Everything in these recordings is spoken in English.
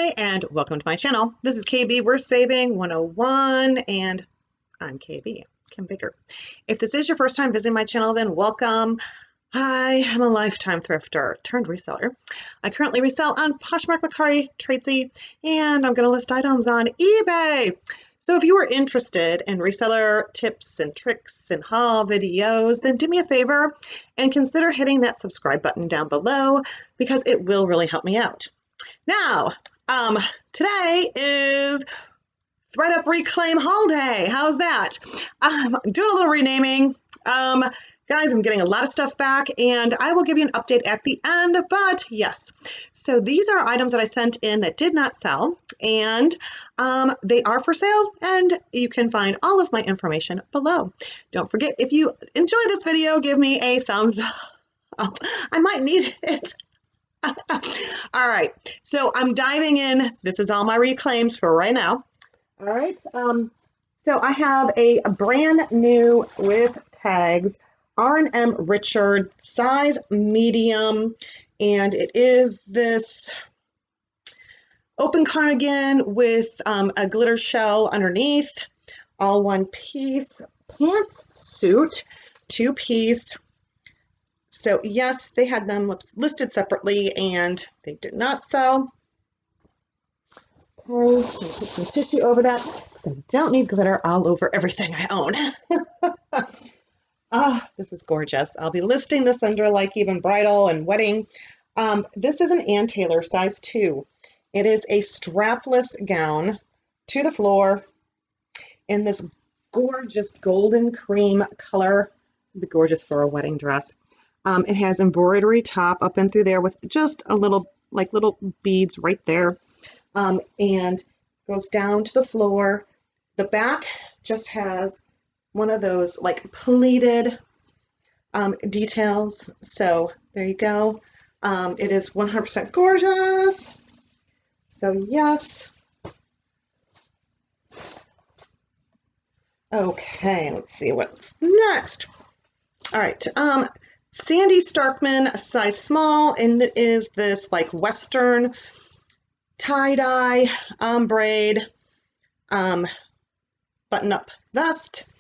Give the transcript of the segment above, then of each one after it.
Hi, and welcome to my channel. This is KB Worth Saving 101, and I'm KB, Kim Baker. If this is your first time visiting my channel, then welcome. I am a lifetime thrifter turned reseller. I currently resell on Poshmark, Tradesy, and I'm going to list items on eBay. So if you are interested in reseller tips and tricks and haul videos, then do me a favor and consider hitting that subscribe button down below because it will really help me out. Now, today is Thredup Reclaim Haul Day. How's that? Doing a little renaming. Guys, I'm getting a lot of stuff back, and I will give you an update at the end, but yes. So these are items that I sent in that did not sell, and they are for sale, and you can find all of my information below. Don't forget, if you enjoy this video, give me a thumbs up. I might need it. All right, so I'm diving in. This is all my reclaims for right now. All right, so I have a brand new with tags, R&M Richard, size medium, and it is this open cardigan with a glitter shell underneath, all one piece, pantsuit, 2-piece. So yes, they had them listed separately and they did not sell. Okay, I'm gonna put some tissue over that because I don't need glitter all over everything I own. This is gorgeous. I'll be listing this under like even bridal and wedding. This is an Ann Taylor size 2. It is a strapless gown to the floor in this gorgeous golden cream color. It'd be gorgeous for a wedding dress. It has embroidery top up and through there with just a little, like little beads right there. And goes down to the floor. The back just has one of those like pleated details. So there you go. It is 100% gorgeous. So yes. Okay, let's see what's next. All right. Sandy Starkman, a size small, and it is this like Western tie-dye ombre button-up vest,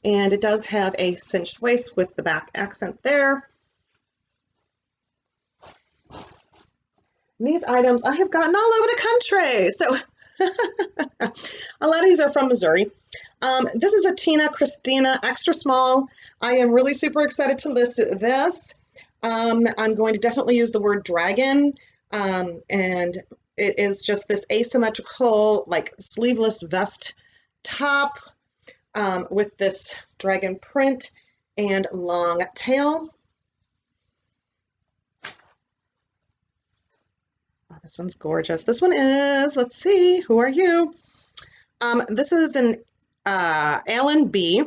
and it does have a cinched waist with the back accent there. And these items I have gotten all over the country, so a lot of these are from Missouri. This is a Tina Christina extra small. I am really super excited to list this. I'm going to definitely use the word dragon, and it is just this asymmetrical, like sleeveless vest top with this dragon print and long tail. Oh, this one's gorgeous. This one is, let's see, who are you? This is an Allen B,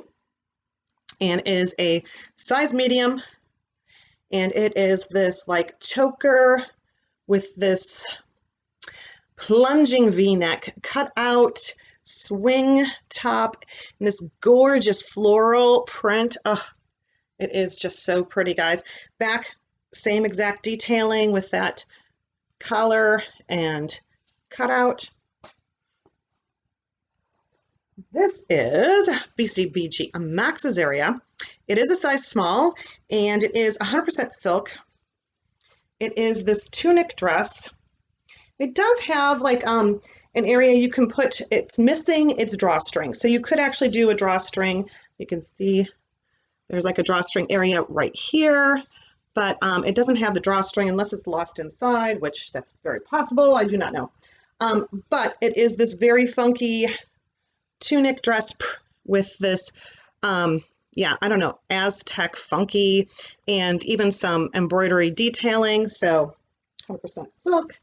and is a size medium, and it is this like choker with this plunging v-neck, cut out swing top, and this gorgeous floral print. Oh, it is just so pretty, guys. Back, same exact detailing with that collar and cutout. This is BCBG, a Max's area. It is a size small, and it is 100% silk. It is this tunic dress. It does have like an area you can put, it's missing its drawstring. So you could actually do a drawstring. You can see there's like a drawstring area right here, but it doesn't have the drawstring unless it's lost inside, which that's very possible. I do not know. But it is this very funky tunic dress with this, yeah, I don't know, Aztec funky, and even some embroidery detailing. So 100% silk.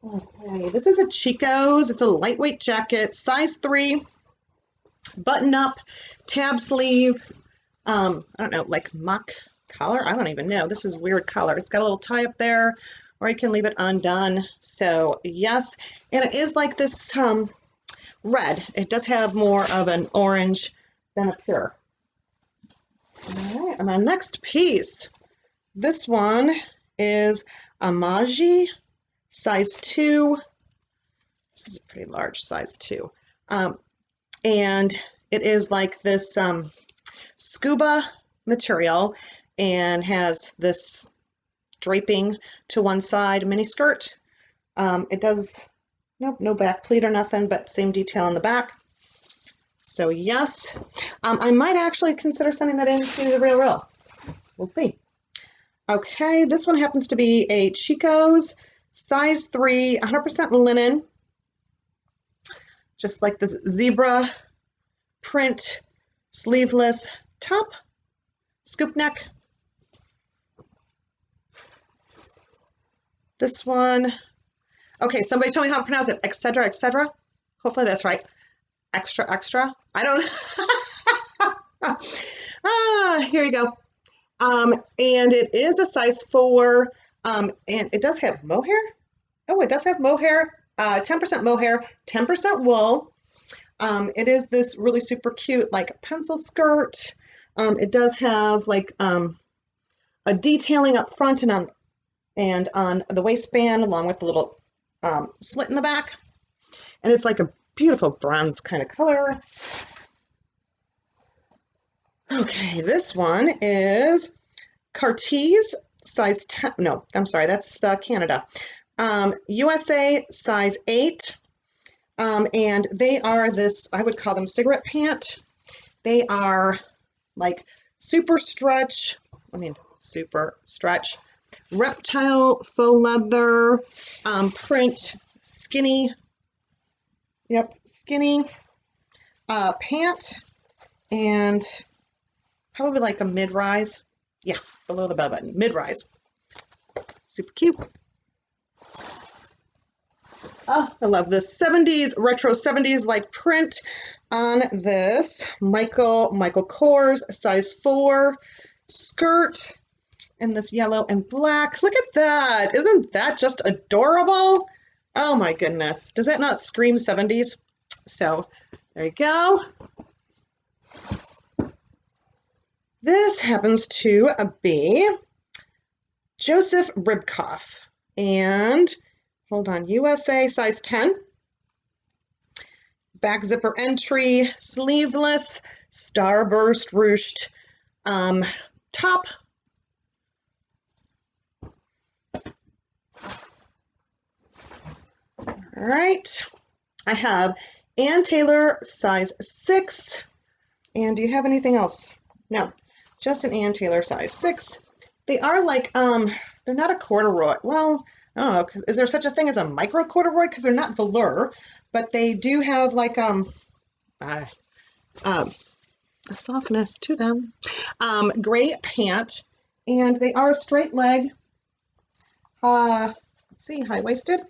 Okay, this is a Chico's. It's a lightweight jacket, size 3, button up, tab sleeve. I don't know, like mock collar. I don't even know. This is weird color. It's got a little tie up there, or you can leave it undone. So yes, and it is like this red. It does have more of an orange than a pure. All right, and my next piece. This one is a Maji size 2. This is a pretty large size 2. And it is like this scuba material and has this draping to one side mini skirt. It does, nope, no back pleat or nothing, but same detail on the back. So yes, I might actually consider sending that into the Real. We'll see. Okay, this one happens to be a Chico's size 3, 100% linen. Just like this zebra print, sleeveless top, scoop neck. This one, okay, somebody tell me how to pronounce it, etc., etc. Hopefully that's right. Extra, extra. I don't. Here you go. And it is a size 4, and it does have mohair. Oh, it does have mohair. 10% mohair, 10% wool. It is this really super cute, like pencil skirt. It does have like a detailing up front and on the waistband, along with a little slit in the back. And it's like a beautiful bronze kind of color. Okay, this one is Cartiz size 10. No, I'm sorry, that's Canada. USA size 8. And they are this, I would call them cigarette pant. They are like super stretch, reptile faux leather, print, skinny, skinny pant, and probably like a mid-rise. Yeah, below the belly button, mid-rise. Super cute. Oh, I love this 70s, retro 70s like print on this Michael Kors size 4 skirt in this yellow and black. Look at that. Isn't that just adorable? Oh my goodness. Does that not scream 70s? So there you go. This happens to be Joseph Ribkoff, and hold on, USA size 10. Back zipper entry, sleeveless, starburst ruched top. All right, I have Ann Taylor size 6. And do you have anything else? No, just an Ann Taylor size 6. They are like, they're not a corduroy. Well, I don't know, is there such a thing as a micro corduroy? Because they're not velour, but they do have like a softness to them. Gray pant, and they are straight leg. Let's see, high-waisted,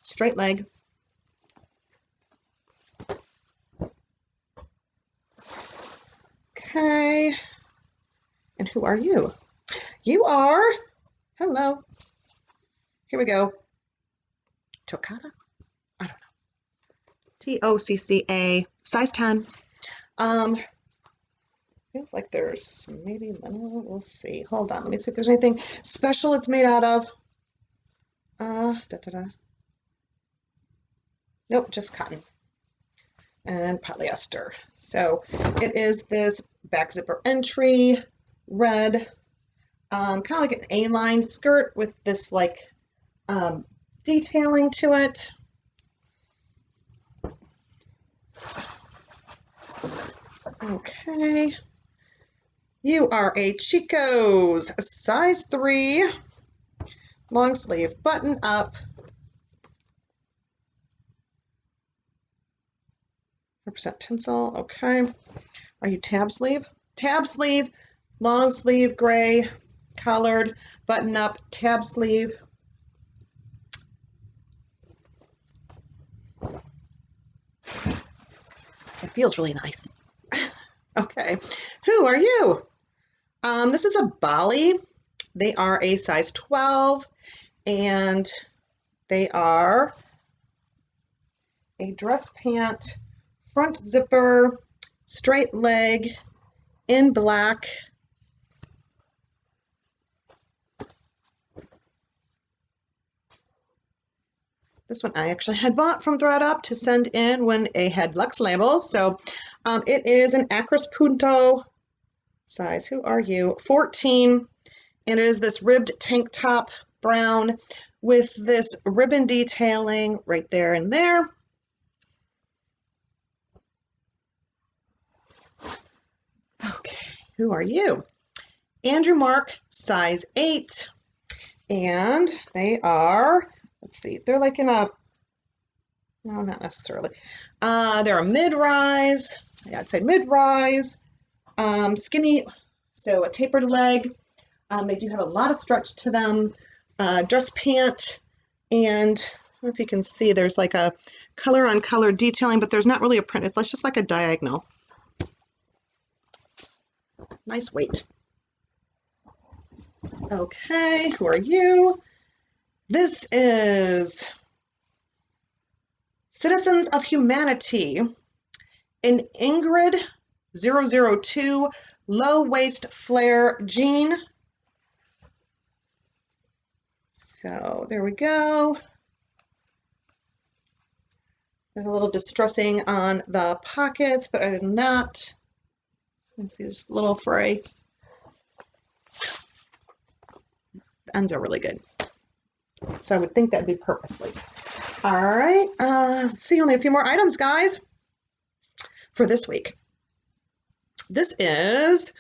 straight leg. Okay, and who are you? You are, hello, here we go, Toccata? I don't know. Tocca, size 10. Feels like there's maybe, we'll see. Hold on, let me see if there's anything special it's made out of. Nope, just cotton and polyester. So it is this back zipper entry, red, kind of like an A-line skirt with this like detailing to it. Okay, you are a Chico's size 3, long sleeve, button up, 100% tinsel. Okay, are you tab sleeve? Tab sleeve, long sleeve, gray, collared, button up, tab sleeve. It feels really nice. Okay, who are you? This is a Bali. They are a size 12, and they are a dress pant, front zipper, straight leg, in black. This one I actually had bought from Thredup to send in when it had Lux labels. So it is an Acris Punto size. Who are you? 14. And it is this ribbed tank top, brown, with this ribbon detailing right there and there. Okay, who are you? Andrew Mark, size 8. And they are, let's see, they're like in a, no, not necessarily. They're a mid-rise. Yeah, I'd say mid-rise, skinny, so a tapered leg. They do have a lot of stretch to them. Dress pant, and I don't know if you can see, there's like a color on color detailing, but there's not really a print. It's just like a diagonal. Nice weight. Okay, who are you? This is Citizens of Humanity, an Ingrid 002 low waist flare jean. So there we go. There's a little distressing on the pockets, but other than that, let's see this little fray. The ends are really good. So I would think that'd be purposely. All right, let's see, only a few more items, guys, for this week. This is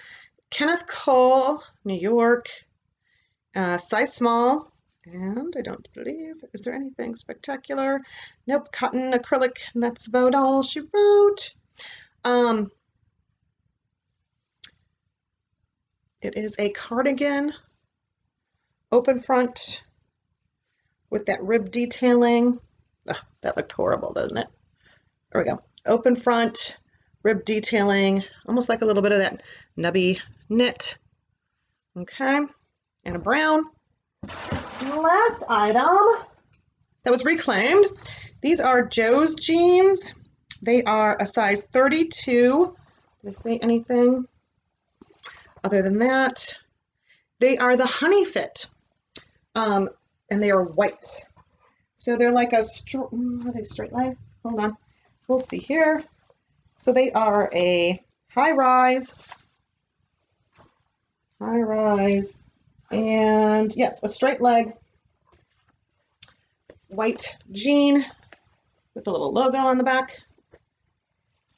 Kenneth Cole, New York, size small, and I don't believe, is there anything spectacular? Nope, cotton acrylic, and that's about all she wrote. It is a cardigan, open front, with that rib detailing. Ugh, that looked horrible, doesn't it? There we go. Open front, rib detailing, almost like a little bit of that nubby knit. Okay, and a brown. And the last item that was reclaimed, these are Joe's jeans. They are a size 32. Did I say anything other than that? They are the Honey Fit. And they are white. So they're like a, are they straight line? Hold on, we'll see here. So they are a high rise, and yes, a straight leg, white jean with a little logo on the back.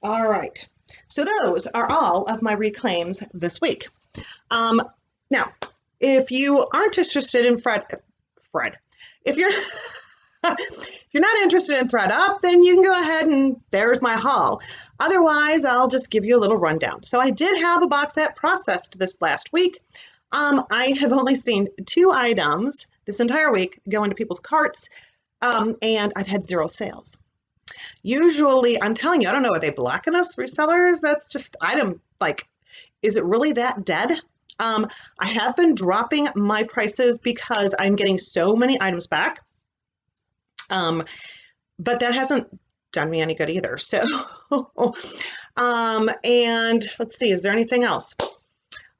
All right, so those are all of my reclaims this week. Now, if you aren't interested in Fred, if you're if you're not interested in Thredup, then you can go ahead and there's my haul. Otherwise, I'll just give you a little rundown. So I did have a box that processed this last week. I have only seen 2 items this entire week go into people's carts, and I've had 0 sales. Usually, I'm telling you, I don't know, are they blocking us, resellers? That's just item, like, is it really that dead? I have been dropping my prices because I'm getting so many items back, but that hasn't done me any good either. So, and let's see, is there anything else?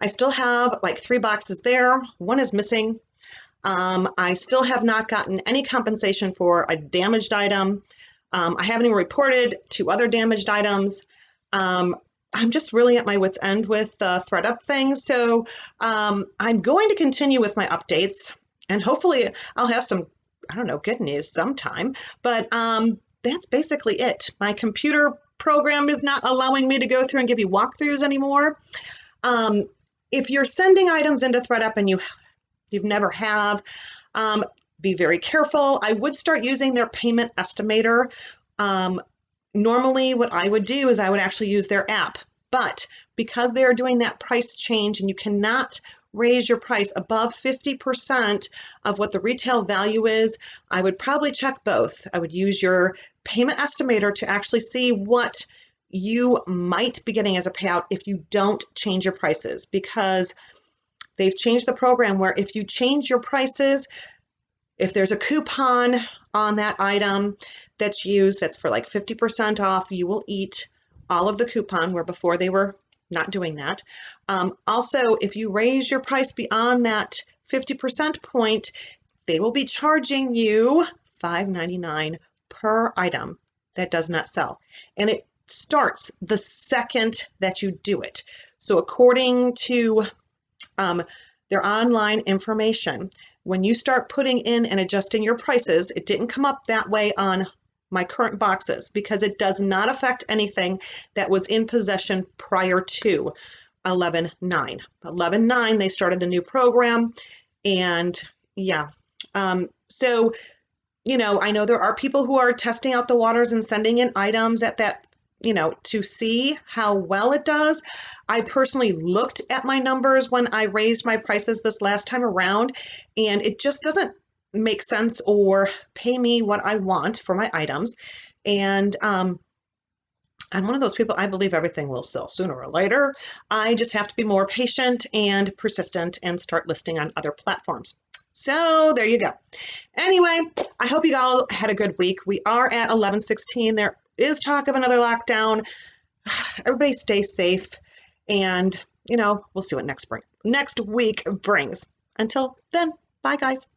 I still have like 3 boxes there. 1 is missing. I still have not gotten any compensation for a damaged item. I haven't even reported 2 other damaged items. I'm just really at my wit's end with the Thredup thing. So I'm going to continue with my updates, and hopefully I'll have some, I don't know, good news sometime. But that's basically it. My computer program is not allowing me to go through and give you walkthroughs anymore. If you're sending items into Thredup and you've never have, be very careful. I would start using their payment estimator. Normally what I would do is I would actually use their app, but because they are doing that price change and you cannot raise your price above 50% of what the retail value is, I would probably check both. I would use your payment estimator to actually see what you might be getting as a payout if you don't change your prices, because they've changed the program where if you change your prices, if there's a coupon on that item that's used, that's for like 50% off, you will eat all of the coupon, where before they were not doing that. Also, if you raise your price beyond that 50% point, they will be charging you $5.99 per item that does not sell. And it starts the second that you do it. So according to their online information, when you start putting in and adjusting your prices, it didn't come up that way on my current boxes because it does not affect anything that was in possession prior to 11/9. 11/9, they started the new program, and yeah. So, I know there are people who are testing out the waters and sending in items at that, to see how well it does. I personally looked at my numbers when I raised my prices this last time around, and it just doesn't make sense or pay me what I want for my items. And I'm one of those people, I believe everything will sell sooner or later. I just have to be more patient and persistent and start listing on other platforms. So there you go. Anyway, I hope you all had a good week. We are at 11/16. There is talk of another lockdown. Everybody stay safe, and we'll see what next week brings. Until then, bye guys.